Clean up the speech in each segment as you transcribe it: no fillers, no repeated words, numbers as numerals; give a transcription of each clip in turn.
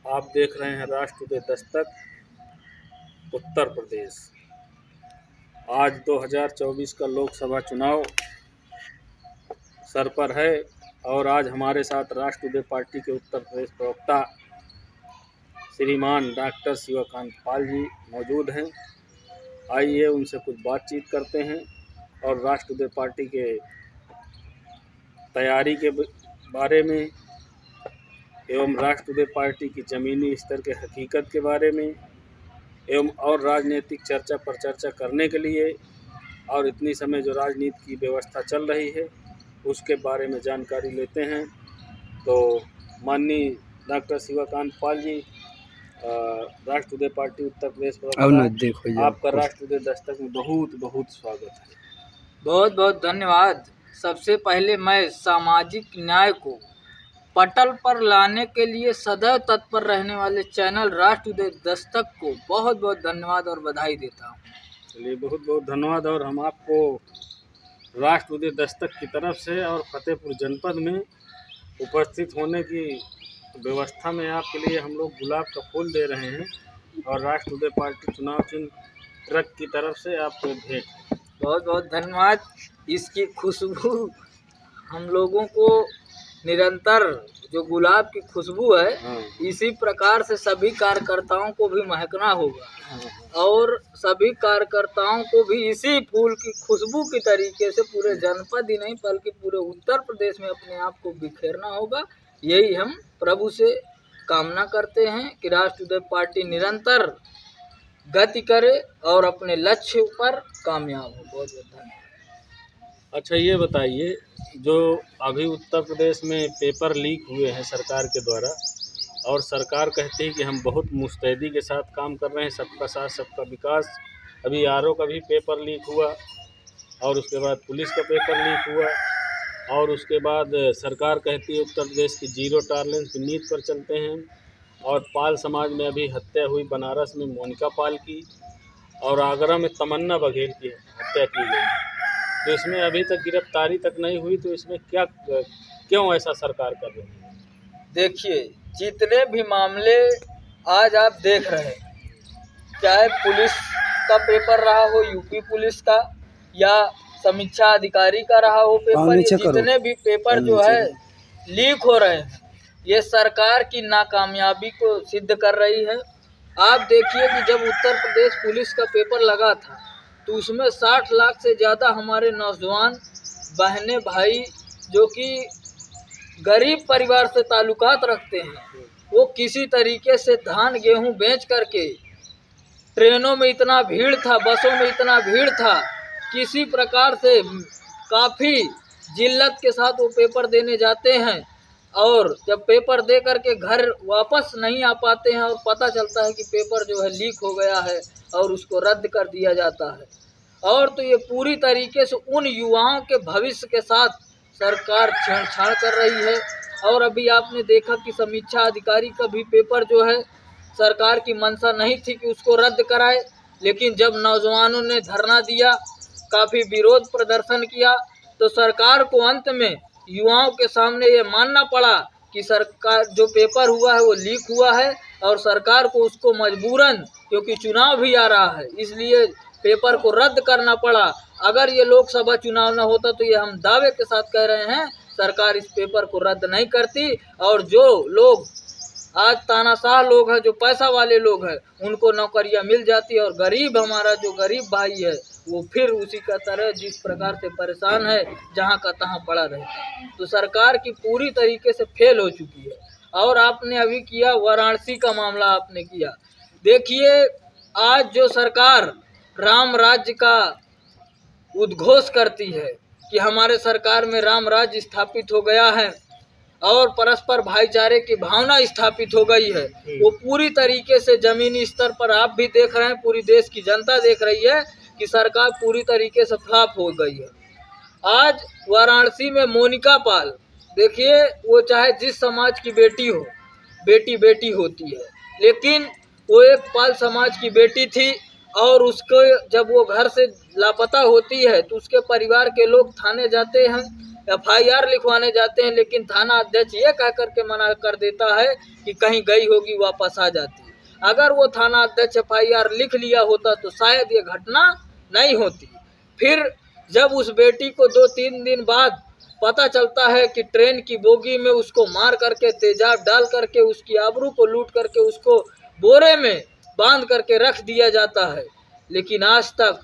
आप देख रहे हैं राष्ट्र उदय दस्तक उत्तर प्रदेश। आज 2024 का लोकसभा चुनाव सर पर है और आज हमारे साथ राष्ट्र उदय पार्टी के उत्तर प्रदेश प्रवक्ता श्रीमान डॉक्टर शिवकांत पाल जी मौजूद हैं। आइए उनसे कुछ बातचीत करते हैं और राष्ट्र उदय पार्टी के तैयारी के बारे में एवं राष्ट्र उदय पार्टी की ज़मीनी स्तर के हकीकत के बारे में एवं और राजनीतिक चर्चा पर चर्चा करने के लिए और इतनी समय जो राजनीति की व्यवस्था चल रही है उसके बारे में जानकारी लेते हैं। तो माननीय डॉक्टर शिवकांत पाल जी, राष्ट्र उदय पार्टी उत्तर प्रदेश प्रवक्ता, आपका राष्ट्र उदय दस्तक में बहुत बहुत स्वागत है। बहुत बहुत धन्यवाद। सबसे पहले मैं सामाजिक न्याय को पटल पर लाने के लिए सदैव तत्पर रहने वाले चैनल राष्ट्र उदय दस्तक को बहुत बहुत धन्यवाद और बधाई देता हूँ। चलिए, बहुत बहुत धन्यवाद। और हम आपको राष्ट्र उदय दस्तक की तरफ से और फतेहपुर जनपद में उपस्थित होने की व्यवस्था में आपके लिए हम लोग गुलाब का फूल दे रहे हैं और राष्ट्र उदय पार्टी चुनाव चिन्ह ट्रक की तरफ से आपको भेंट। बहुत बहुत धन्यवाद। इसकी खुशबू हम लोगों को निरंतर जो गुलाब की खुशबू है, इसी प्रकार से सभी कार्यकर्ताओं को भी महकना होगा और सभी कार्यकर्ताओं को भी इसी फूल की खुशबू की तरीके से पूरे जनपद ही नहीं बल्कि पूरे उत्तर प्रदेश में अपने आप को बिखेरना होगा। यही हम प्रभु से कामना करते हैं कि राष्ट्र उदय पार्टी निरंतर गति करे और अपने लक्ष्य पर कामयाब हो। बहुत बहुत धन्यवाद। अच्छा, ये बताइए, जो अभी उत्तर प्रदेश में पेपर लीक हुए हैं सरकार के द्वारा और सरकार कहती है कि हम बहुत मुस्तैदी के साथ काम कर रहे हैं, सबका साथ सबका विकास। अभी आरओ का भी पेपर लीक हुआ और उसके बाद पुलिस का पेपर लीक हुआ और उसके बाद सरकार कहती है उत्तर प्रदेश की जीरो टॉलरेंस की नीति पर चलते हैं। और पाल समाज में अभी हत्या हुई, बनारस में मोनिका पाल की और आगरा में तमन्ना बघेल की हत्या की गई, तो इसमें अभी तक गिरफ्तारी तक नहीं हुई। तो इसमें क्यों ऐसा सरकार कर रही है? देखिए, जितने भी मामले आज आप देख रहे हैं, चाहे पुलिस का पेपर रहा हो, यूपी पुलिस का, या समीक्षा अधिकारी का रहा हो पेपर, ये जितने भी पेपर जो है लीक हो रहे हैं, ये सरकार की नाकामयाबी को सिद्ध कर रही है। आप देखिए कि जब उत्तर प्रदेश पुलिस का पेपर लगा था तो उसमें 60 लाख से ज़्यादा हमारे नौजवान बहनें भाई जो कि गरीब परिवार से ताल्लुकात रखते हैं, वो किसी तरीके से धान गेहूं बेच करके, ट्रेनों में इतना भीड़ था, बसों में इतना भीड़ था, किसी प्रकार से काफ़ी जिल्लत के साथ वो पेपर देने जाते हैं और जब पेपर दे करके घर वापस नहीं आ पाते हैं और पता चलता है कि पेपर जो है लीक हो गया है और उसको रद्द कर दिया जाता है। और तो ये पूरी तरीके से उन युवाओं के भविष्य के साथ सरकार छेड़छाड़ कर रही है। और अभी आपने देखा कि समीक्षा अधिकारी का भी पेपर जो है सरकार की मंशा नहीं थी कि उसको रद्द कराए, लेकिन जब नौजवानों ने धरना दिया, काफ़ी विरोध प्रदर्शन किया, तो सरकार को अंत में युवाओं के सामने ये मानना पड़ा कि सरकार जो पेपर हुआ है वो लीक हुआ है और सरकार को उसको मजबूरन, क्योंकि चुनाव भी आ रहा है, इसलिए पेपर को रद्द करना पड़ा। अगर ये लोकसभा चुनाव न होता तो ये हम दावे के साथ कह रहे हैं सरकार इस पेपर को रद्द नहीं करती और जो लोग आज तानाशाह लोग हैं, जो पैसा वाले लोग हैं, उनको नौकरियां मिल जाती और गरीब, हमारा जो गरीब भाई है, वो फिर उसी का तरह जिस प्रकार से परेशान है जहां का तहां पड़ा रहता। तो सरकार की पूरी तरीके से फेल हो चुकी है। और आपने अभी किया वाराणसी का मामला, आपने किया, देखिए आज जो सरकार राम राज्य का उद्घोष करती है कि हमारे सरकार में राम राज्य स्थापित हो गया है और परस्पर भाईचारे की भावना स्थापित हो गई है, वो पूरी तरीके से जमीनी स्तर पर आप भी देख रहे हैं, पूरी देश की जनता देख रही है कि सरकार पूरी तरीके से फ्लॉप हो गई है। आज वाराणसी में मोनिका पाल, देखिए वो चाहे जिस समाज की बेटी हो, बेटी बेटी होती है, लेकिन वो एक पाल समाज की बेटी थी और उसको जब वो घर से लापता होती है तो उसके परिवार के लोग थाने जाते हैं, FIR लिखवाने जाते हैं, लेकिन थाना अध्यक्ष ये कह करके मना कर देता है कि कहीं गई होगी वापस आ जाती। अगर वो थाना अध्यक्ष FIR लिख लिया होता तो शायद ये घटना नहीं होती। फिर जब उस बेटी को 2-3 दिन बाद पता चलता है कि ट्रेन की बोगी में उसको मार करके तेजाब डाल करके उसकी आबरू को लूट करके उसको बोरे में बांध करके रख दिया जाता है, लेकिन आज तक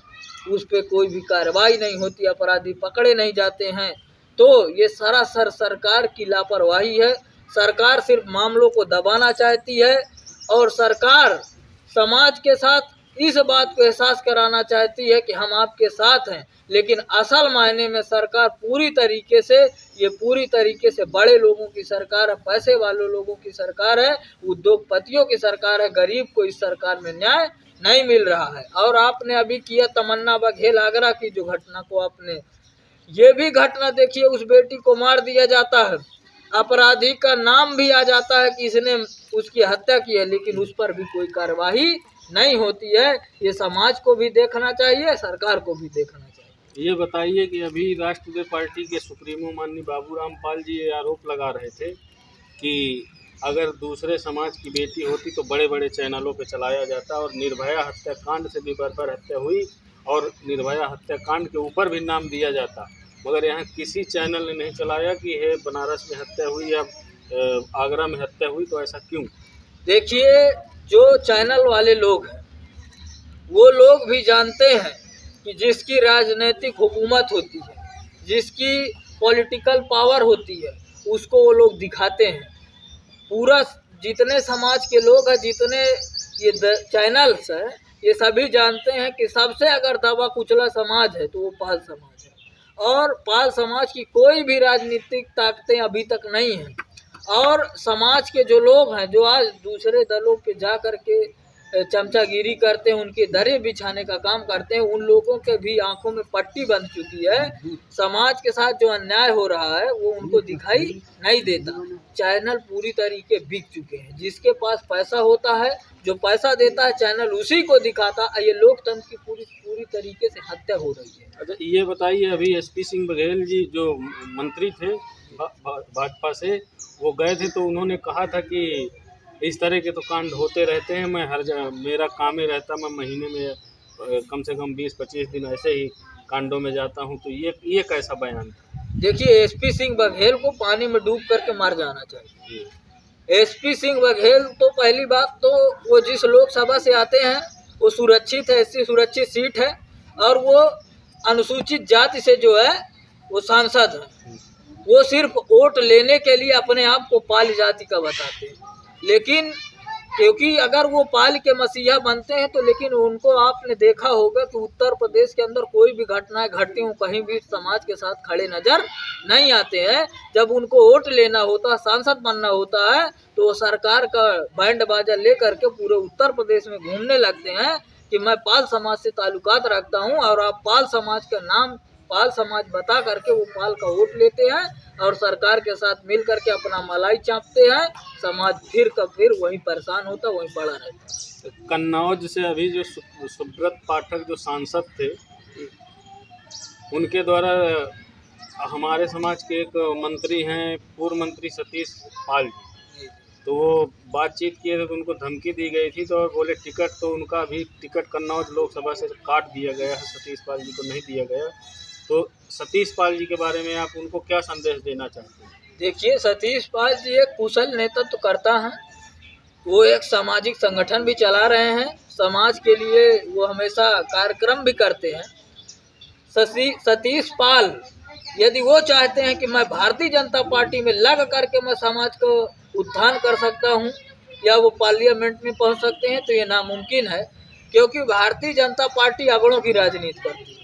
उस पर कोई भी कार्रवाई नहीं होती, अपराधी पकड़े नहीं जाते हैं, तो ये सरासर सरकार की लापरवाही है। सरकार सिर्फ मामलों को दबाना चाहती है और सरकार समाज के साथ इस बात को एहसास कराना चाहती है कि हम आपके साथ हैं, लेकिन असल मायने में सरकार पूरी तरीके से बड़े लोगों की सरकार है, पैसे वाले लोगों की सरकार है, उद्योगपतियों की सरकार है। गरीब को इस सरकार में न्याय नहीं मिल रहा है। और आपने अभी किया तमन्ना बघेल आगरा की जो घटना को, आपने ये भी घटना देखिए, उस बेटी को मार दिया जाता है, अपराधी का नाम भी आ जाता है कि इसने उसकी हत्या की है, लेकिन उस पर भी कोई कार्यवाही नहीं होती है। ये समाज को भी देखना चाहिए, सरकार को भी देखना चाहिए। ये बताइए कि अभी राष्ट्रीय पार्टी के सुप्रीमो माननीय बाबूराम पाल जी ये आरोप लगा रहे थे कि अगर दूसरे समाज की बेटी होती तो बड़े बड़े चैनलों पे चलाया जाता, और निर्भया हत्याकांड से भी बर्बर हत्या हुई और निर्भया हत्याकांड के ऊपर भी नाम दिया जाता, मगर यहाँ किसी चैनल ने नहीं चलाया कि ये बनारस में हत्या हुई या आगरा में हत्या हुई। तो ऐसा क्यों? देखिए, जो चैनल वाले लोग हैं वो लोग भी जानते हैं कि जिसकी राजनीतिक हुकूमत होती है, जिसकी पॉलिटिकल पावर होती है, उसको वो लोग दिखाते हैं। पूरा जितने समाज के लोग हैं, जितने ये चैनल्स हैं, ये सभी जानते हैं कि सबसे अगर दबा कुचला समाज है तो वो पाल समाज है, और पाल समाज की कोई भी राजनीतिक ताकतें अभी तक नहीं हैं। और समाज के जो लोग हैं, जो आज दूसरे दलों पे जा कर के चमचागिरी करते हैं, उनके दरे बिछाने का काम करते हैं, उन लोगों के भी आंखों में पट्टी बन चुकी है। समाज के साथ जो अन्याय हो रहा है वो उनको दिखाई नहीं देता। चैनल पूरी तरीके बिक चुके हैं। जिसके पास पैसा होता है, जो पैसा देता है, चैनल उसी को दिखाता है। ये लोकतंत्र की पूरी तरीके से हत्या हो रही है। अच्छा, ये बताइए, अभी SP सिंह बघेल जी जो मंत्री थे भाजपा से, वो गए थे तो उन्होंने कहा था कि इस तरह के तो कांड होते रहते हैं, मैं हर जगह मेरा काम ही रहता, मैं महीने में कम से कम 20-25 दिन ऐसे ही कांडों में जाता हूं। तो ये कैसा बयान? देखिए, SP सिंह बघेल को पानी में डूब करके मार जाना चाहिए। SP सिंह बघेल तो पहली बात तो वो जिस लोकसभा से आते हैं वो सुरक्षित है, SC सुरक्षित सीट है, और वो अनुसूचित जाति से जो है वो सांसद है। वो सिर्फ वोट लेने के लिए अपने आप को पाल जाति का बताते हैं, लेकिन क्योंकि अगर वो पाल के मसीहा बनते हैं तो, लेकिन उनको आपने देखा होगा कि उत्तर प्रदेश के अंदर कोई भी घटनाएं घटती हूँ, कहीं भी समाज के साथ खड़े नजर नहीं आते हैं। जब उनको वोट लेना होता है, सांसद बनना होता है, तो वो सरकार का बैंड बाजा ले करके पूरे उत्तर प्रदेश में घूमने लगते हैं कि मैं पाल समाज से ताल्लुकात रखता हूँ, और आप पाल समाज का नाम पाल समाज बता करके वो पाल का वोट लेते हैं और सरकार के साथ मिल करके अपना मलाई चापते हैं। समाज फिर का फिर वहीं परेशान होता, वहीं पड़ा रहता। कन्नौज से अभी जो सुब्रत पाठक जो सांसद थे, उनके द्वारा हमारे समाज के एक मंत्री हैं, पूर्व मंत्री सतीश पाल जी, तो वो बातचीत किए थे तो उनको धमकी दी गई थी, तो बोले टिकट तो उनका भी टिकट कन्नौज लोकसभा से काट दिया गया है, सतीश पाल जी को नहीं दिया गया। तो सतीश पाल जी के बारे में आप उनको क्या संदेश देना चाहते हैं? देखिए, सतीश पाल जी एक कुशल नेतृत्व करता है। वो एक सामाजिक संगठन भी चला रहे हैं, समाज के लिए वो हमेशा कार्यक्रम भी करते हैं। सतीश पाल यदि वो चाहते हैं कि मैं भारतीय जनता पार्टी में लग करके मैं समाज को उत्थान कर सकता हूं, या वो पार्लियामेंट में पहुंच सकते हैं, तो ये नामुमकिन है, क्योंकि भारतीय जनता पार्टी अगड़ों की राजनीति करती है।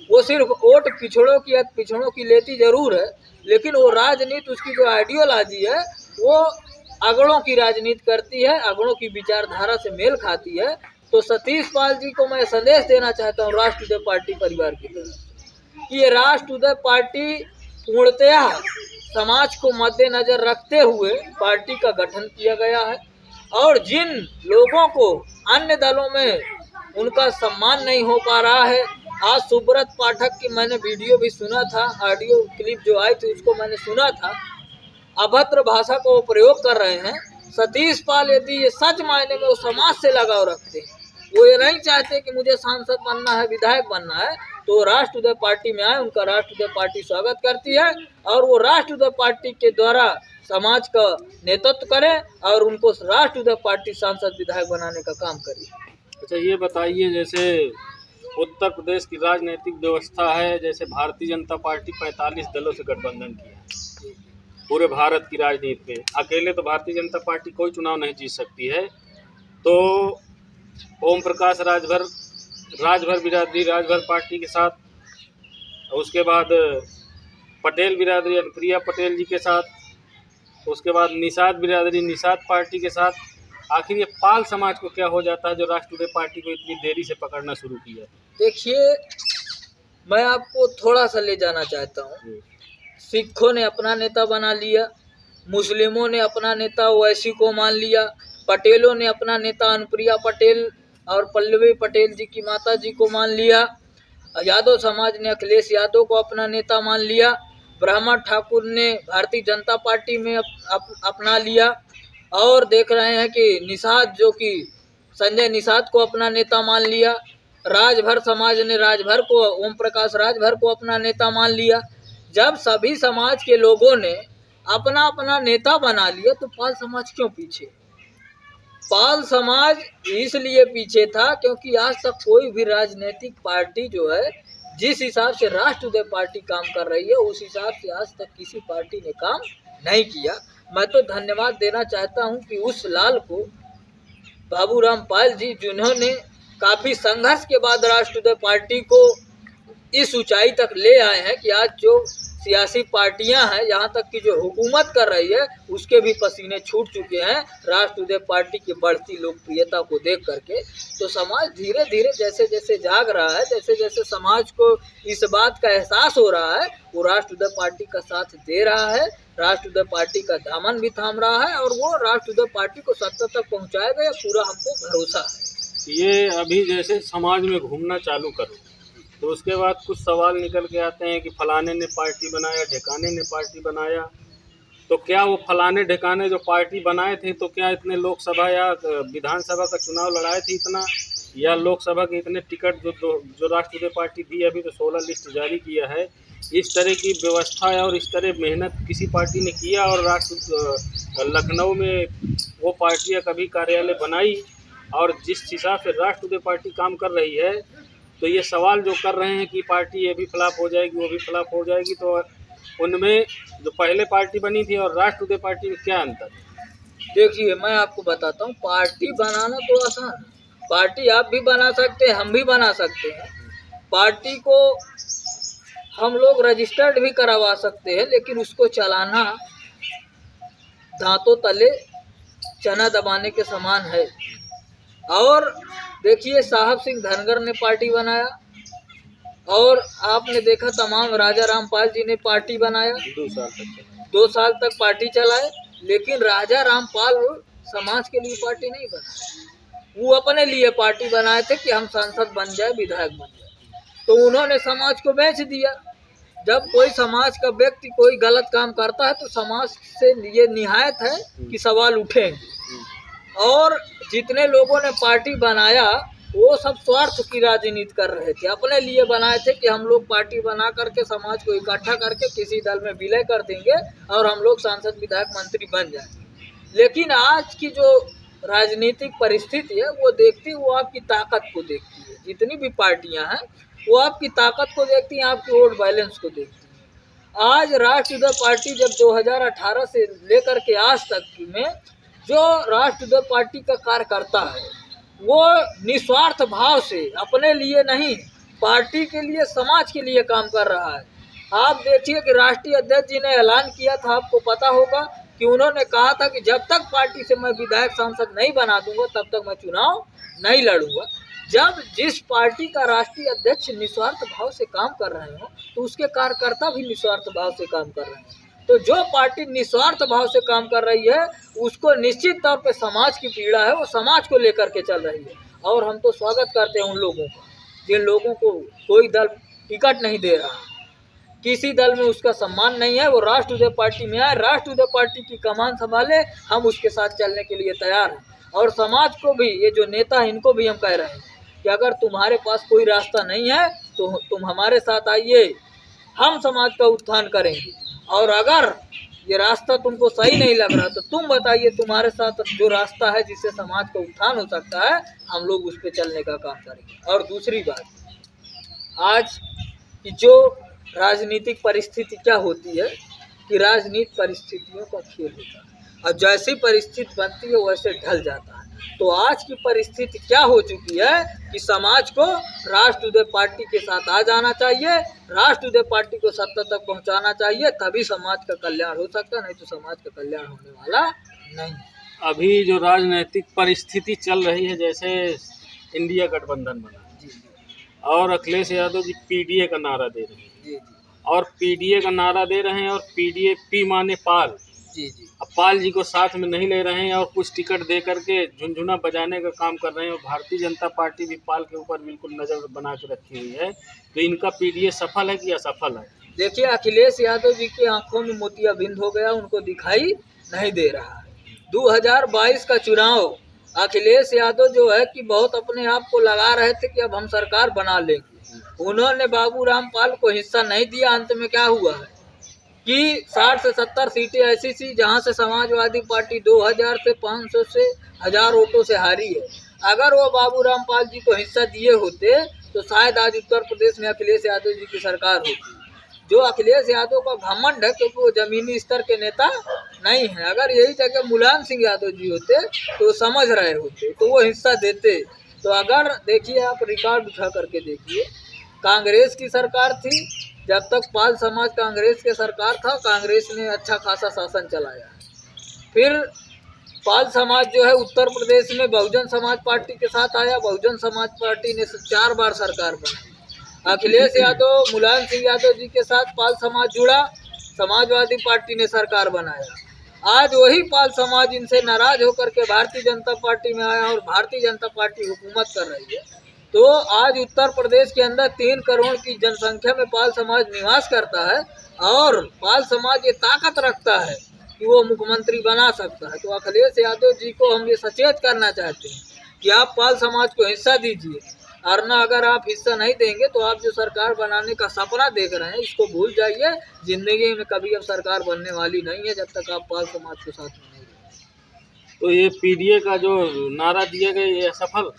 वो सिर्फ वोट पिछड़ों की लेती जरूर है, लेकिन वो राजनीति, उसकी जो आइडियोलॉजी है वो अगड़ों की राजनीति करती है, अगड़ों की विचारधारा से मेल खाती है। तो सतीश पाल जी को मैं संदेश देना चाहता हूँ राष्ट्रीय पार्टी परिवार की तरफ कि ये राष्ट्रीय पार्टी पूर्णतया समाज को मद्देनजर रखते हुए पार्टी का गठन किया गया है, और जिन लोगों को अन्य दलों में उनका सम्मान नहीं हो पा रहा है, आज सुब्रत पाठक की मैंने वीडियो भी सुना था, ऑडियो क्लिप जो आई थी उसको मैंने सुना था। अभद्र भाषा को वो प्रयोग कर रहे हैं। सतीश पाल यदि ये सच मायने में वो समाज से लगाव रखते हैं, वो ये नहीं चाहते कि मुझे सांसद बनना है, विधायक बनना है, तो राष्ट्रवादी पार्टी में आए, उनका राष्ट्रवादी पार्टी स्वागत करती है और वो राष्ट्रवादी पार्टी के द्वारा समाज का नेतृत्व करें और उनको राष्ट्रवादी पार्टी सांसद विधायक बनाने का काम करिए। अच्छा ये बताइए, जैसे उत्तर प्रदेश की राजनीतिक व्यवस्था है, जैसे भारतीय जनता पार्टी 45 दलों से गठबंधन किया है पूरे भारत की राजनीति में। अकेले तो भारतीय जनता पार्टी कोई चुनाव नहीं जीत सकती है, तो ओम प्रकाश राजभर बिरादरी राजभर पार्टी के साथ, उसके बाद पटेल बिरादरी अनुप्रिया पटेल जी के साथ, उसके बाद निषाद बिरादरी निषाद पार्टी के साथ, आखिर ये पाल समाज को क्या हो जाता है जो राष्ट्रवादी पार्टी को इतनी देरी से पकड़ना शुरू किया? देखिए, मैं आपको थोड़ा सा ले जाना चाहता हूँ। सिखों ने अपना नेता बना लिया, मुस्लिमों ने अपना नेता ओवैसी को मान लिया, पटेलों ने अपना नेता अनुप्रिया पटेल और पल्लवी पटेल जी की माता जी को मान लिया, यादव समाज ने अखिलेश यादव को अपना नेता मान लिया, ब्राह्मण ठाकुर ने भारतीय जनता पार्टी में अपना लिया, और देख रहे हैं कि निषाद जो कि संजय निषाद को अपना नेता मान लिया, राजभर समाज ने राजभर को, ओम प्रकाश राजभर को अपना नेता मान लिया। जब सभी समाज के लोगों ने अपना अपना नेता बना लिया तो पाल समाज क्यों पीछे? पाल समाज इसलिए पीछे था क्योंकि आज तक कोई भी राजनीतिक पार्टी जो है, जिस हिसाब से राष्ट्रवादी पार्टी काम कर रही है उस हिसाब से आज तक किसी पार्टी ने काम नहीं किया। मैं तो धन्यवाद देना चाहता हूं कि उस लाल को, बाबूराम पाल जी, जिन्होंने काफ़ी संघर्ष के बाद राष्ट्रवादी पार्टी को इस ऊंचाई तक ले आए हैं कि आज जो सियासी पार्टियां हैं, यहाँ तक कि जो हुकूमत कर रही है, उसके भी पसीने छूट चुके हैं राष्ट्रवादी पार्टी की बढ़ती लोकप्रियता को देख करके। तो समाज धीरे धीरे जैसे जैसे जाग रहा है, जैसे जैसे समाज को इस बात का एहसास हो रहा है, वो राष्ट्रवादी पार्टी का साथ दे रहा है, राष्ट्रवादी पार्टी का दामन भी थाम रहा है और वो राष्ट्रवादी पार्टी को सत्ता तक पहुँचाएगा, यह पूरा हमको भरोसा है। ये अभी जैसे समाज में घूमना चालू करो तो उसके बाद कुछ सवाल निकल के आते हैं कि फलाने ने पार्टी बनाया, ढेकाने ने पार्टी बनाया, तो क्या वो फलाने ढेकाने जो पार्टी बनाए थे तो क्या इतने लोकसभा या विधानसभा का चुनाव लड़ाए थे इतना, या लोकसभा के इतने टिकट जो राष्ट्रवादी पार्टी दी, अभी तो 16 लिस्ट जारी किया है। इस तरह की व्यवस्था और इस तरह मेहनत किसी पार्टी ने किया और लखनऊ में वो पार्टियाँ कभी कार्यालय बनाई, और जिस हिसाब से राष्ट्रवादी पार्टी काम कर रही है, तो ये सवाल जो कर रहे हैं कि पार्टी ये भी फ्लॉप हो जाएगी, वो भी फ्लॉप हो जाएगी, तो उनमें जो पहले पार्टी बनी थी और राष्ट्रवादी पार्टी में क्या अंतर है? देखिए, मैं आपको बताता हूँ, पार्टी बनाना तो आसान है। पार्टी आप भी बना सकते हैं, हम भी बना सकते हैं। पार्टी को हम लोग रजिस्टर्ड भी करवा सकते हैं, लेकिन उसको चलाना दांतों तले चना दबाने के समान है। और देखिए, साहब सिंह धनगर ने पार्टी बनाया और आपने देखा तमाम राजा रामपाल जी ने पार्टी बनाया, 2 साल तक पार्टी चलाए, लेकिन राजा रामपाल समाज के लिए पार्टी नहीं बनाए, वो अपने लिए पार्टी बनाए थे कि हम सांसद बन जाए, विधायक बन जाए। तो उन्होंने समाज को बेच दिया। जब कोई समाज का व्यक्ति कोई गलत काम करता है तो समाज से ये निहायत है कि सवाल उठेंगे। और जितने लोगों ने पार्टी बनाया वो सब स्वार्थ की राजनीति कर रहे थे, अपने लिए बनाए थे कि हम लोग पार्टी बना करके समाज को इकट्ठा करके किसी दल में विलय कर देंगे और हम लोग सांसद विधायक मंत्री बन जाएंगे। लेकिन आज की जो राजनीतिक परिस्थिति है वो देखती है, वो आपकी ताकत को देखती है। जितनी भी पार्टियां हैं वो आपकी ताकत को देखती हैं, आपकी वोट बैलेंस को देखती हैं। आज राष्ट्रवादी पार्टी जब 2018 से लेकर के आज तक में जो राष्ट्रवादी पार्टी का कार्यकर्ता है वो निस्वार्थ भाव से अपने लिए नहीं, पार्टी के लिए, समाज के लिए काम कर रहा है। आप देखिए कि राष्ट्रीय अध्यक्ष जी ने ऐलान किया था, आपको पता होगा कि उन्होंने कहा था कि जब तक पार्टी से मैं विधायक सांसद नहीं बना दूंगा तब तक मैं चुनाव नहीं लड़ूंगा। जब जिस पार्टी का राष्ट्रीय अध्यक्ष निस्वार्थ भाव से काम कर रहे हो तो उसके कार्यकर्ता भी निस्वार्थ भाव से काम कर रहे हैं। तो जो पार्टी निस्वार्थ भाव से काम कर रही है उसको निश्चित तौर पे समाज की पीड़ा है, वो समाज को लेकर के चल रही है। और हम तो स्वागत करते हैं उन लोगों का जिन लोगों को कोई दल टिकट नहीं दे रहा, किसी दल में उसका सम्मान नहीं है, वो राष्ट्रवादी पार्टी में आए, राष्ट्रवादी पार्टी की कमान संभाले, हम उसके साथ चलने के लिए तैयार हैं। और समाज को भी, ये जो नेता हैं इनको भी हम कह रहे हैं कि अगर तुम्हारे पास कोई रास्ता नहीं है तो तुम हमारे साथ आइए, हम समाज का उत्थान करेंगे। और अगर ये रास्ता तुमको सही नहीं लग रहा तो तुम बताइए, तुम्हारे साथ जो रास्ता है जिससे समाज का उत्थान हो सकता है, हम लोग उस पर चलने का काम करेंगे। और दूसरी बात, आज की जो राजनीतिक परिस्थिति क्या होती है कि राजनीतिक परिस्थितियों का खेल होता है और जैसी परिस्थिति बनती है वैसे ढल जाता है। तो आज की परिस्थिति क्या हो चुकी है कि समाज को राष्ट्रवादी पार्टी के साथ आ जाना चाहिए, राष्ट्रवादी पार्टी को सत्ता तक पहुंचाना चाहिए, तभी समाज का कल्याण हो सकता है, नहीं तो समाज का कल्याण होने वाला नहीं। अभी जो राजनीतिक परिस्थिति चल रही है, जैसे इंडिया गठबंधन बना और अखिलेश यादव जी पीडीए का नारा दे रहे हैं और पीडीए का नारा दे रहे हैं और पीडीए पी माने पाल, अब पाल जी को साथ में नहीं ले रहे हैं और कुछ टिकट दे करके झुनझुना बजाने का काम कर रहे हैं। और भारतीय जनता पार्टी भी पाल के ऊपर बिल्कुल नज़र बना के रखी हुई है। तो इनका पीडीए सफल है कि असफल है? देखिए, अखिलेश यादव जी की आंखों में मोतियाबिंद हो गया, उनको दिखाई नहीं दे रहा है। 2022 का चुनाव अखिलेश यादव जो है कि बहुत अपने आप को लगा रहे थे कि अब हम सरकार बना लेंगे। उन्होंने बाबूराम पाल को हिस्सा नहीं दिया। अंत में क्या हुआ है कि 60 से 70 सीटें ऐसी थी जहां से समाजवादी पार्टी 2000 से 500 से 1000 वोटों से हारी है। अगर वो बाबूराम पाल जी को हिस्सा दिए होते तो शायद आज उत्तर प्रदेश में अखिलेश यादव जी की सरकार होती। जो अखिलेश यादव का घमंड है क्योंकि वो जमीनी स्तर के नेता नहीं है। अगर यही जगह मुलायम सिंह यादव जी होते तो समझ रहे होते तो वो हिस्सा देते। तो अगर देखिए, आप रिकॉर्ड उठा करके देखिए, कांग्रेस की सरकार थी, जब तक पाल समाज कांग्रेस के सरकार था, कांग्रेस ने अच्छा खासा शासन चलाया। फिर पाल समाज जो है उत्तर प्रदेश में बहुजन समाज पार्टी के साथ आया, बहुजन समाज पार्टी ने 4 बार सरकार बनाई। अखिलेश यादव, मुलायम सिंह यादव जी के साथ पाल समाज जुड़ा, समाजवादी पार्टी ने सरकार बनाया। आज वही पाल समाज इनसे नाराज होकर के भारतीय जनता पार्टी में आया और भारतीय जनता पार्टी हुकूमत कर रही है। तो आज उत्तर प्रदेश के अंदर 3 करोड़ की जनसंख्या में पाल समाज निवास करता है और पाल समाज ये ताकत रखता है कि वो मुख्यमंत्री बना सकता है। तो अखिलेश यादव जी को हम ये सचेत करना चाहते हैं कि आप पाल समाज को हिस्सा दीजिए, और ना अगर आप हिस्सा नहीं देंगे तो आप जो सरकार बनाने का सपना देख रहे हैं इसको भूल जाइए। जिंदगी में कभी अब सरकार बनने वाली नहीं है जब तक आप पाल समाज के साथ नहीं रहेंगे। तो ये पीडीए का जो नारा दिया गया ये असफल?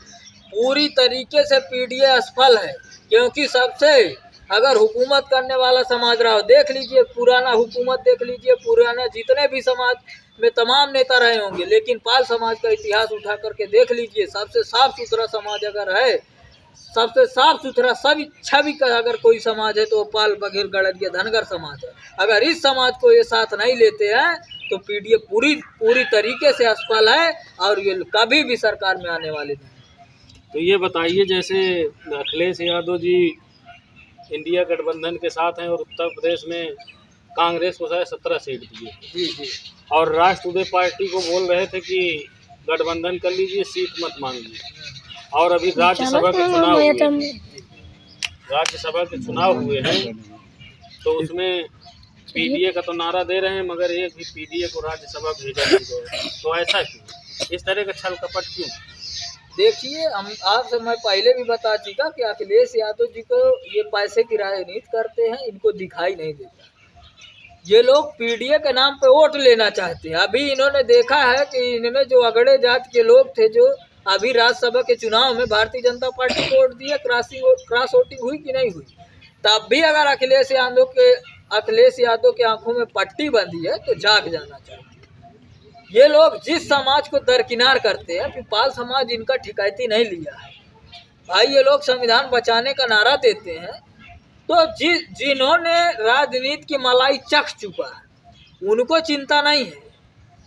पूरी तरीके से पीडीए असफल है, क्योंकि सबसे अगर हुकूमत करने वाला समाज रहा हो, देख लीजिए पुराना हुकूमत, देख लीजिए पुराना जितने भी समाज में तमाम नेता रहे होंगे, लेकिन पाल समाज का इतिहास उठा करके देख लीजिए। सबसे साफ सुथरा समाज अगर है, सबसे साफ सुथरा सब छवि का अगर कोई समाज है तो पाल बघेल गड़रिया धनगर समाज है। अगर इस समाज को ये साथ नहीं लेते हैं तो पीडीए पूरी तरीके से असफल है और ये कभी भी सरकार में आने वाले नहीं। तो ये बताइए, जैसे अखिलेश यादव जी इंडिया गठबंधन के साथ हैं और उत्तर प्रदेश में कांग्रेस को शायद 17 सीट दिए जी, और राष्ट्रवादी पार्टी को बोल रहे थे कि गठबंधन कर लीजिए, सीट मत मांगिए। और अभी राज्यसभा के चुनाव हुए हैं तो उसमें पीडीए का तो नारा दे रहे हैं मगर एक भी पीडीए को राज्यसभा भेजा नहीं गया। तो ऐसा क्यों? इस तरह का छल कपट क्यों? देखिए, हम आपसे मैं पहले भी बता चुका कि अखिलेश यादव जी को ये पैसे की राजनीति करते हैं, इनको दिखाई नहीं देता। ये लोग पीडीए के नाम पे वोट लेना चाहते हैं। अभी इन्होंने देखा है कि इनमें जो अगड़े जात के लोग थे जो अभी राज्यसभा के चुनाव में भारतीय जनता पार्टी को वोट दिया, क्रॉस वोटिंग हुई कि नहीं हुई? तब भी अगर अखिलेश यादव के आंखों में पट्टी बंधी है तो जाग जाना चाहिए। ये लोग जिस समाज को दरकिनार करते हैं, कि पाल समाज इनका ठिकायती नहीं लिया है भाई। ये लोग संविधान बचाने का नारा देते हैं, तो जिन्होंने राजनीति की मलाई चख चुका है उनको चिंता नहीं है।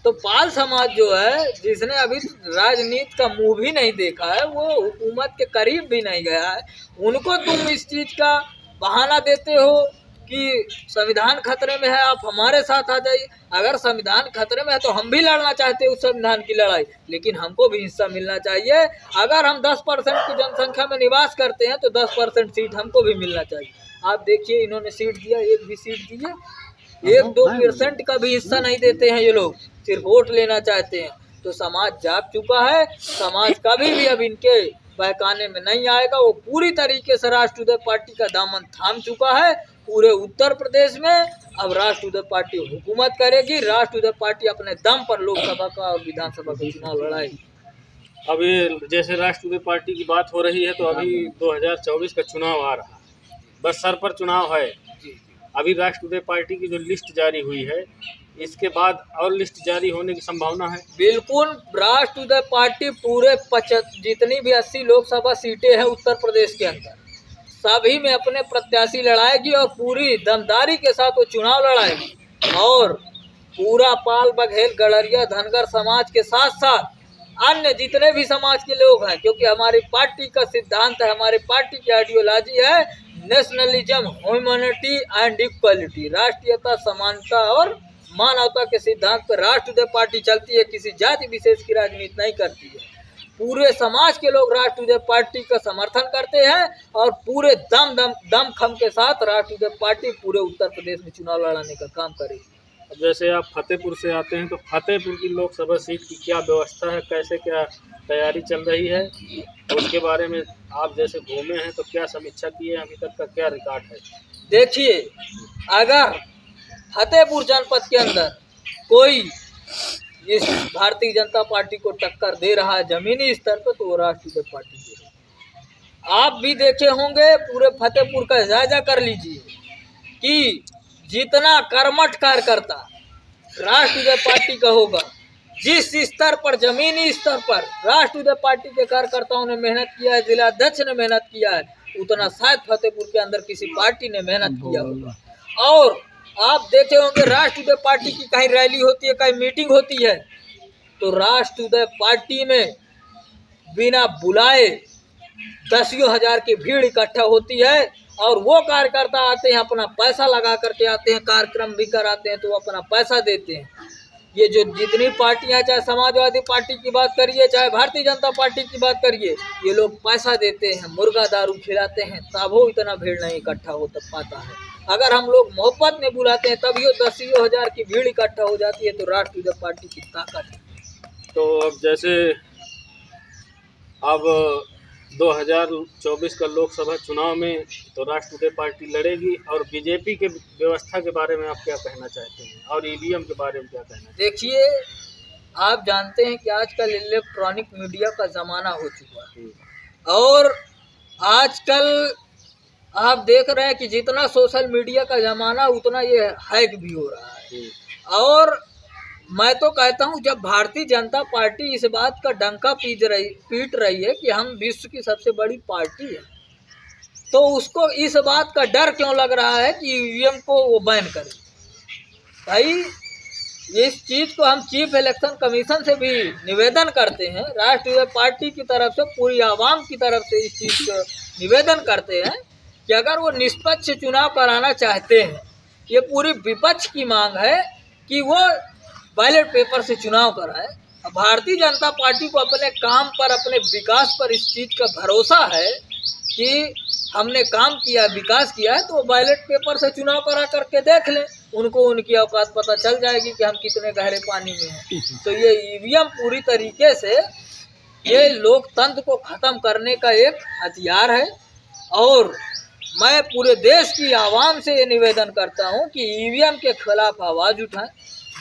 तो पाल समाज जो है, जिसने अभी राजनीति का मुंह भी नहीं देखा है, वो हुकूमत के करीब भी नहीं गया है, उनको तुम इस चीज़ का बहाना देते हो कि संविधान खतरे में है, आप हमारे साथ आ जाइए। अगर संविधान खतरे में है तो हम भी लड़ना चाहते हैं उस संविधान की लड़ाई, लेकिन हमको भी हिस्सा मिलना चाहिए। अगर हम 10% की जनसंख्या में निवास करते हैं तो 10% सीट हमको भी मिलना चाहिए। आप देखिए इन्होंने सीट दिया, एक भी सीट दिया, 1-2% का भी हिस्सा नहीं देते हैं ये लोग, सिर्फ वोट लेना चाहते हैं। तो समाज जाग चुका है, समाज कभी भी अब इनके बहकाने में नहीं आएगा। वो पूरी तरीके से राष्ट्रवादी पार्टी का दामन थाम चुका है पूरे उत्तर प्रदेश में। अब राष्ट्रवादी पार्टी हुकूमत करेगी, राष्ट्रवादी पार्टी अपने दम पर लोकसभा का और विधानसभा का चुनाव लड़ाएगी। अब ये जैसे राष्ट्रवादी पार्टी की बात हो रही है तो अभी 2024 का चुनाव आ रहा है, बस सर पर चुनाव है। अभी राष्ट्रवादी पार्टी की जो लिस्ट जारी हुई है, इसके बाद और लिस्ट जारी होने की संभावना है? बिल्कुल, राष्ट्रवादी पार्टी पूरे जितनी भी 80 लोकसभा सीटें हैं उत्तर प्रदेश के अंदर, सभी में अपने प्रत्याशी लड़ाएगी और पूरी दमदारी के साथ वो चुनाव लड़ाएगी। और पूरा पाल बघेल गड़रिया धनगर समाज के साथ साथ अन्य जितने भी समाज के लोग हैं, क्योंकि हमारी पार्टी का सिद्धांत है, हमारी पार्टी की आइडियोलॉजी है नेशनलिज्म, ह्यूमैनिटी एंड इक्वलिटी, राष्ट्रीयता, समानता और मानवता के सिद्धांत पर राष्ट्रवादी पार्टी चलती है। किसी जाति विशेष की राजनीति नहीं करती है। पूरे समाज के लोग राष्ट्रवादी पार्टी का समर्थन करते हैं और पूरे दमखम के साथ राष्ट्रवादी पार्टी पूरे उत्तर प्रदेश में चुनाव लड़ाने का काम करेगी। अब जैसे आप फतेहपुर से आते हैं तो फतेहपुर की लोकसभा सीट की क्या व्यवस्था है, कैसे क्या तैयारी चल रही है, उसके बारे में आप जैसे घूमे हैं तो क्या समीक्षा की है, अभी तक का क्या रिकॉर्ड है? देखिए, अगर फतेहपुर जनपद के अंदर कोई इस भारतीय जनता पार्टी को टक्कर दे रहा है जमीनी स्तर पर तो वो राष्ट्रवादी पार्टी दे रही है। आप भी देखे होंगे, पूरे फतेहपुर का जायजा कर लीजिए कि जितना कर्मठ कार्यकर्ता राष्ट्रवादी पार्टी का होगा, जिस स्तर पर जमीनी स्तर पर राष्ट्रवादी पार्टी के कार्यकर्ताओं ने मेहनत किया है, जिला अध्यक्ष ने मेहनत किया है, उतना शायद फतेहपुर के अंदर किसी पार्टी ने मेहनत किया होगा। और आप देखे होंगे राष्ट्रवादी पार्टी की कहीं रैली होती है, कहीं मीटिंग होती है, तो राष्ट्रवादी पार्टी में बिना बुलाए 10 हजार की भीड़ इकट्ठा होती है और वो कार्यकर्ता आते हैं, अपना पैसा लगा करके आते हैं, कार्यक्रम भी कराते हैं तो वो अपना पैसा देते हैं। ये जो जितनी पार्टियां, चाहे समाजवादी पार्टी की बात करिए, चाहे भारतीय जनता पार्टी की बात करिए, ये लोग पैसा देते हैं, मुर्गा दारू खिलाते हैं, तब वो इतना भीड़ नहीं इकट्ठा हो पाता है। अगर हम लोग मोहब्बत में बुलाते हैं तब ये 10 हजार की भीड़ इकट्ठा हो जाती है। तो राष्ट्रवादी पार्टी की ताकत है। तो अब जैसे अब 2024 का लोकसभा चुनाव में तो राष्ट्रवादी पार्टी लड़ेगी, और बीजेपी के व्यवस्था के बारे में आप क्या कहना चाहते हैं, और ईवीएम के बारे में क्या कहना चाहते हैं? देखिए, आप जानते हैं कि आजकल इलेक्ट्रॉनिक मीडिया का ज़माना हो चुका है और आजकल आप देख रहे हैं कि जितना सोशल मीडिया का ज़माना उतना ये हैक भी हो रहा है। और मैं तो कहता हूं, जब भारतीय जनता पार्टी इस बात का डंका पीट रही है कि हम विश्व की सबसे बड़ी पार्टी है, तो उसको इस बात का डर क्यों लग रहा है कि ईवीएम को वो बैन करे? भाई, इस चीज़ को हम चीफ इलेक्शन कमीशन से भी निवेदन करते हैं, राष्ट्रीय पार्टी की तरफ से, पूरी आवाम की तरफ से इस चीज़ को निवेदन करते हैं कि अगर वो निष्पक्ष चुनाव कराना चाहते हैं, ये पूरी विपक्ष की मांग है कि वो बैलेट पेपर से चुनाव कराए। भारतीय जनता पार्टी को अपने काम पर, अपने विकास पर इस चीज़ का भरोसा है कि हमने काम किया, विकास किया है, तो वो बैलेट पेपर से चुनाव करा करके देख लें, उनको उनकी औकात पता चल जाएगी कि हम कितने गहरे पानी में हैं। तो ये ईवीएम पूरी तरीके से ये लोकतंत्र को ख़त्म करने का एक हथियार है। और मैं पूरे देश की आवाम से ये निवेदन करता हूँ कि ईवीएम के खिलाफ आवाज़ उठाएं।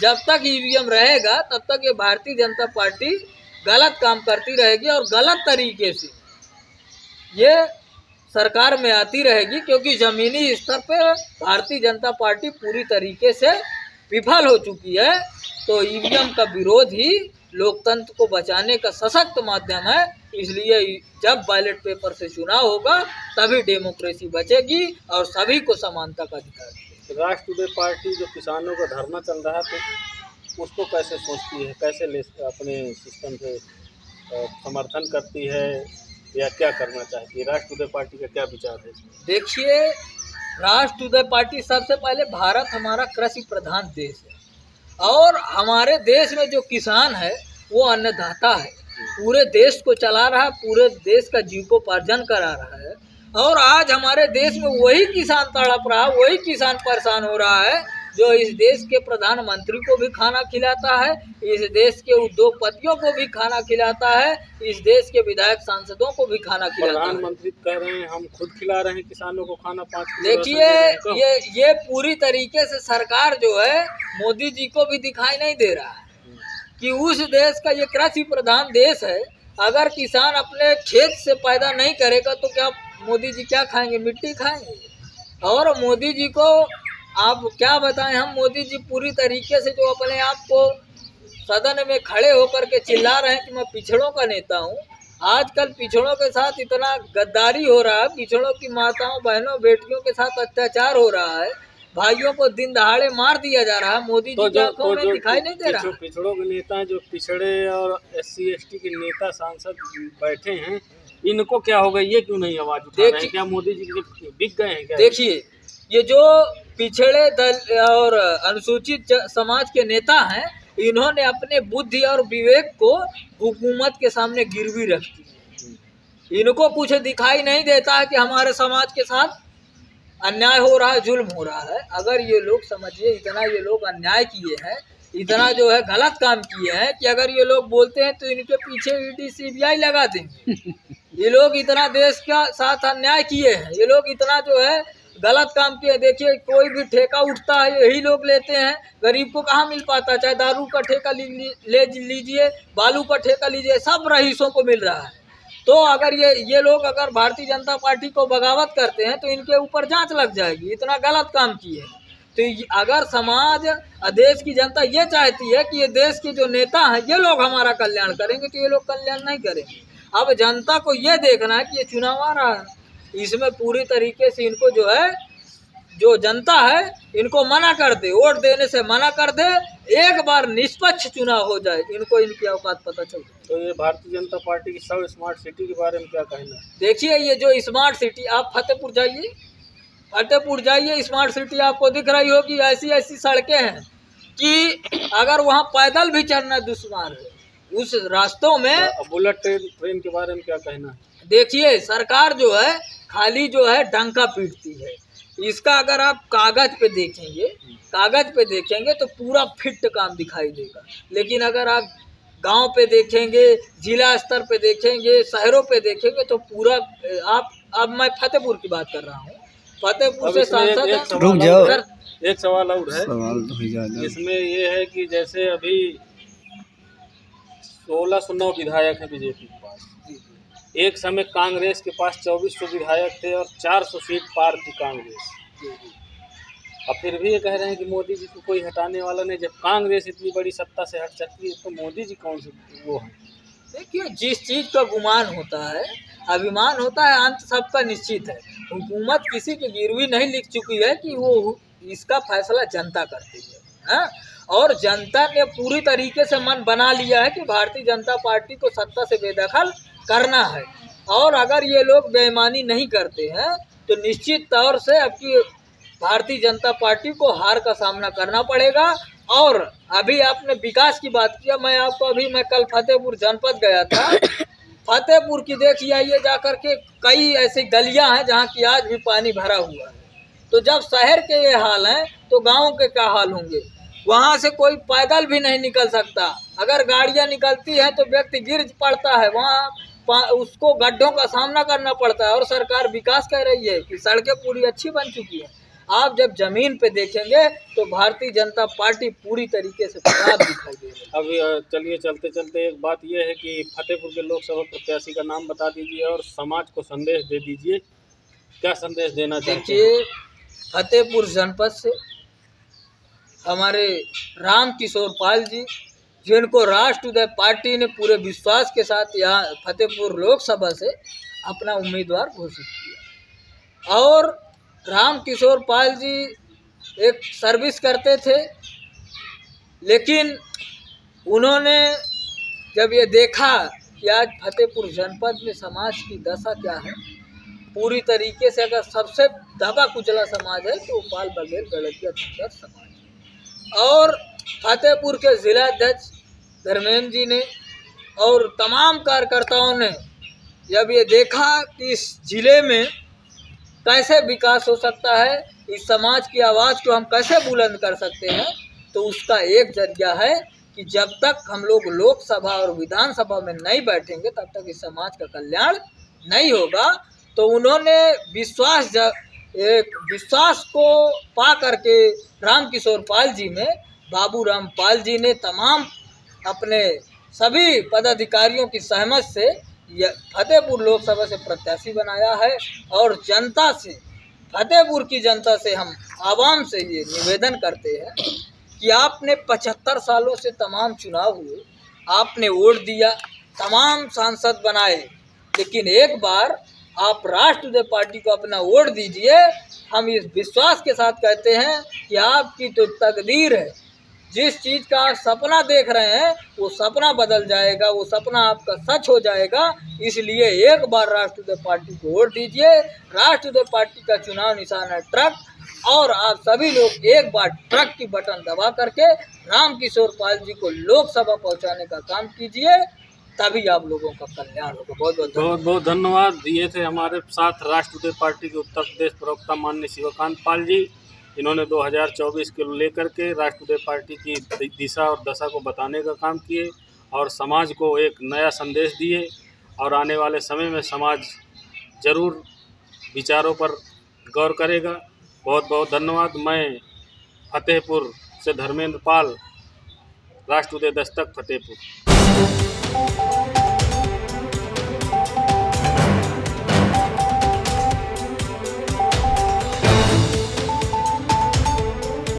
जब तक ईवीएम रहेगा तब तक ये भारतीय जनता पार्टी गलत काम करती रहेगी और गलत तरीके से ये सरकार में आती रहेगी, क्योंकि ज़मीनी स्तर पे भारतीय जनता पार्टी पूरी तरीके से विफल हो चुकी है। तो ईवीएम का विरोध ही लोकतंत्र को बचाने का सशक्त माध्यम है। इसलिए जब बैलेट पेपर से चुनाव होगा तभी डेमोक्रेसी बचेगी और सभी को समानता का अधिकार मिलेगा। राष्ट्रवादी पार्टी जो किसानों का धरना चल रहा है तो उसको कैसे सोचती है, कैसे अपने सिस्टम से समर्थन करती है या क्या करना चाहती है? राष्ट्रवादी पार्टी का क्या विचार है इसमें? देखिए, राष्ट्रउदय पार्टी सबसे पहले, भारत हमारा कृषि प्रधान देश है और हमारे देश में जो किसान है वो अन्नदाता है, पूरे देश को चला रहा है, पूरे देश का जीविकोपार्जन करा रहा है। और आज हमारे देश में वही किसान तड़प रहा है, वही किसान परेशान हो रहा है जो इस देश के प्रधानमंत्री को भी खाना खिलाता है, इस देश के उद्योगपतियों को भी खाना खिलाता है, इस देश के विधायक सांसदों को भी खाना खिलाता है। प्रधानमंत्री कह रहे हैं हम खुद खिला रहे हैं किसानों को खाना 5 किलो। देखिए ये पूरी तरीके से सरकार जो है मोदी जी को भी दिखाई नहीं दे रहा है कि उस देश का, ये कृषि प्रधान देश है, अगर किसान अपने खेत से पैदा नहीं करेगा तो क्या मोदी जी क्या खाएंगे? मिट्टी खाएंगे। और मोदी जी को आप क्या बताएं, हम मोदी जी पूरी तरीके से जो अपने आप को सदन में खड़े होकर के चिल्ला रहे हैं कि मैं पिछड़ों का नेता हूं, आजकल पिछड़ों के साथ इतना गद्दारी हो रहा है, पिछड़ों की माताओं बहनों बेटियों के साथ अत्याचार हो रहा है, भाइयों को दिन दहाड़े मार दिया जा रहा है, मोदी जी की आंखों में दिखाई नहीं दे रहा। पिछड़ों के नेता हैं, जो पिछड़े और SC ST के नेता सांसद बैठे हैं, इनको क्या हो गया? ये क्यों नहीं आवाज उठा रहे हैं? क्या मोदी जी के बिक गए हैं क्या? देखिए, ये जो पिछड़े दल और अनुसूचित समाज के नेता हैं, इन्होंने अपने बुद्धि और विवेक को हुकूमत के सामने गिरवी रख दी। इनको कुछ दिखाई नहीं देता है कि हमारे समाज के साथ अन्याय हो रहा है, जुल्म हो रहा है। अगर ये लोग समझिए, इतना ये लोग अन्याय किए हैं, इतना जो है गलत काम किए हैं कि अगर ये लोग बोलते हैं तो इनके पीछे ED CBI लगा देंगे। ये लोग इतना देश का साथ अन्याय किए हैं, ये लोग इतना जो है गलत काम किए। देखिए, कोई भी ठेका उठता है यही लोग लेते हैं, गरीब को कहाँ मिल पाता? चाहे दारू का ठेका ले लीजिए, बालू का ठेका लीजिए, सब रईसों को मिल रहा है। तो अगर ये लोग अगर भारतीय जनता पार्टी को बगावत करते हैं तो इनके ऊपर जांच लग जाएगी, इतना गलत काम किए। तो अगर समाज देश की जनता ये चाहती है कि ये देश के जो नेता हैं ये लोग हमारा कल्याण करेंगे, तो ये लोग कल्याण नहीं करेंगे। अब जनता को ये देखना है कि ये चुनाव आ रहा है, इसमें पूरी तरीके से इनको जो है, जो जनता है इनको मना कर दे, वोट देने से मना कर दे, एक बार निष्पक्ष चुनाव हो जाए, इनको इनकी औकात पता चल जाए। तो ये भारतीय जनता पार्टी की 100 स्मार्ट सिटी के बारे में क्या कहना है? देखिए, ये जो स्मार्ट सिटी, आप फतेहपुर जाइए, स्मार्ट सिटी आपको दिख रही होगी। ऐसी ऐसी सड़कें हैं कि अगर वहाँ पैदल भी चलना दुश्वार है, उस रास्तों में। बुलेट ट्रेन के बारे में क्या कहना है? देखिए, सरकार जो है खाली जो है डंका पीटती है। इसका अगर आप कागज पे देखेंगे तो पूरा फिट काम दिखाई देगा, लेकिन अगर आप गांव पे देखेंगे, जिला स्तर पे देखेंगे, शहरों पे देखेंगे तो पूरा अब मैं फतेहपुर की बात कर रहा हूँ, फतेहपुर से सांसद। एक सवाल और है इसमें, ये है कि जैसे अभी 1609 विधायक है बीजेपी के पास, एक समय कांग्रेस के पास 2400 विधायक थे और 400 सीट पार थी कांग्रेस। अब फिर भी ये कह रहे हैं कि मोदी जी को कोई हटाने वाला नहीं। जब कांग्रेस इतनी बड़ी सत्ता से हट सकती है तो मोदी जी कौन से वो हैं? देखिए, जिस चीज़ का गुमान होता है, अभिमान होता है, अंत सबका निश्चित है। हुकूमत किसी की गिरवी नहीं लिख चुकी है कि वो, इसका फैसला जनता करती है, हाँ? और जनता ने पूरी तरीके से मन बना लिया है कि भारतीय जनता पार्टी को सत्ता से बेदखल करना है। और अगर ये लोग बेईमानी नहीं करते हैं तो निश्चित तौर से आपकी भारतीय जनता पार्टी को हार का सामना करना पड़ेगा। और अभी आपने विकास की बात किया, मैं कल फतेहपुर जनपद गया था। फतेहपुर की देखिए, आइए जाकर के, कई ऐसी गलियां हैं जहां की आज भी पानी भरा हुआ है। तो जब शहर के ये हाल हैं तो गाँव के क्या हाल होंगे? वहाँ से कोई पैदल भी नहीं निकल सकता, अगर गाड़ियाँ निकलती हैं तो व्यक्ति गिर पड़ता है, वहाँ उसको गड्ढों का सामना करना पड़ता है। और सरकार विकास कह रही है कि सड़कें पूरी अच्छी बन चुकी है। आप जब जमीन पे देखेंगे तो भारतीय जनता पार्टी पूरी तरीके से खराब दिखाई दे रही है। अब चलिए, चलते चलते एक बात यह है कि फतेहपुर के लोकसभा प्रत्याशी का नाम बता दीजिए और समाज को संदेश दे दीजिए, क्या संदेश देना चाहते हैं? देखिए, फतेहपुर जनपद से हमारे राम किशोर पाल जी, जिनको राष्ट्रउदय पार्टी ने पूरे विश्वास के साथ यहाँ फतेहपुर लोकसभा से अपना उम्मीदवार घोषित किया। और राम किशोर पाल जी एक सर्विस करते थे, लेकिन उन्होंने जब ये देखा कि आज फतेहपुर जनपद में समाज की दशा क्या है, पूरी तरीके से अगर सबसे दबा कुचला समाज है तो पाल बघेल गड़तिया धनगर समाज है। और फतेहपुर के जिला अध्यक्ष धर्मेंद्र जी ने और तमाम कार्यकर्ताओं ने जब ये देखा कि इस जिले में कैसे विकास हो सकता है, इस समाज की आवाज़ को हम कैसे बुलंद कर सकते हैं, तो उसका एक जरिया है कि जब तक हम लोग लोकसभा और विधानसभा में नहीं बैठेंगे तब तक इस समाज का कल्याण नहीं होगा। तो उन्होंने विश्वास को पा करके रामकिशोर पाल जी में, बाबू राम पाल जी ने तमाम अपने सभी पदाधिकारियों की सहमत से फतेहपुर लोकसभा से प्रत्याशी बनाया है। और जनता से, फतेहपुर की जनता से हम आवाम से ये निवेदन करते हैं कि आपने 75 सालों से तमाम चुनाव हुए, आपने वोट दिया, तमाम सांसद बनाए, लेकिन एक बार आप राष्ट्रवादी पार्टी को अपना वोट दीजिए। हम इस विश्वास के साथ कहते हैं कि आपकी तो तकदीर है, जिस चीज़ का आप सपना देख रहे हैं वो सपना बदल जाएगा, वो सपना आपका सच हो जाएगा। इसलिए एक बार राष्ट्रवादी पार्टी को वोट दीजिए। राष्ट्रवादी पार्टी का चुनाव निशान है ट्रक, और आप सभी लोग एक बार ट्रक की बटन दबा करके रामकिशोर पाल जी को लोकसभा पहुंचाने का काम कीजिए, तभी आप लोगों का कल्याण होगा। बहुत बहुत धन्यवाद। ये थे हमारे साथ राष्ट्रवादी पार्टी के उत्तर प्रदेश प्रवक्ता माननीय शिवकांत पाल जी। इन्होंने 2024 को लेकर के राष्ट्रवादी पार्टी की दिशा और दशा को बताने का काम किए और समाज को एक नया संदेश दिए, और आने वाले समय में समाज जरूर विचारों पर गौर करेगा। बहुत बहुत धन्यवाद। मैं फतेहपुर से धर्मेंद्र पाल, राष्ट्रवादी दस्तक फतेहपुर।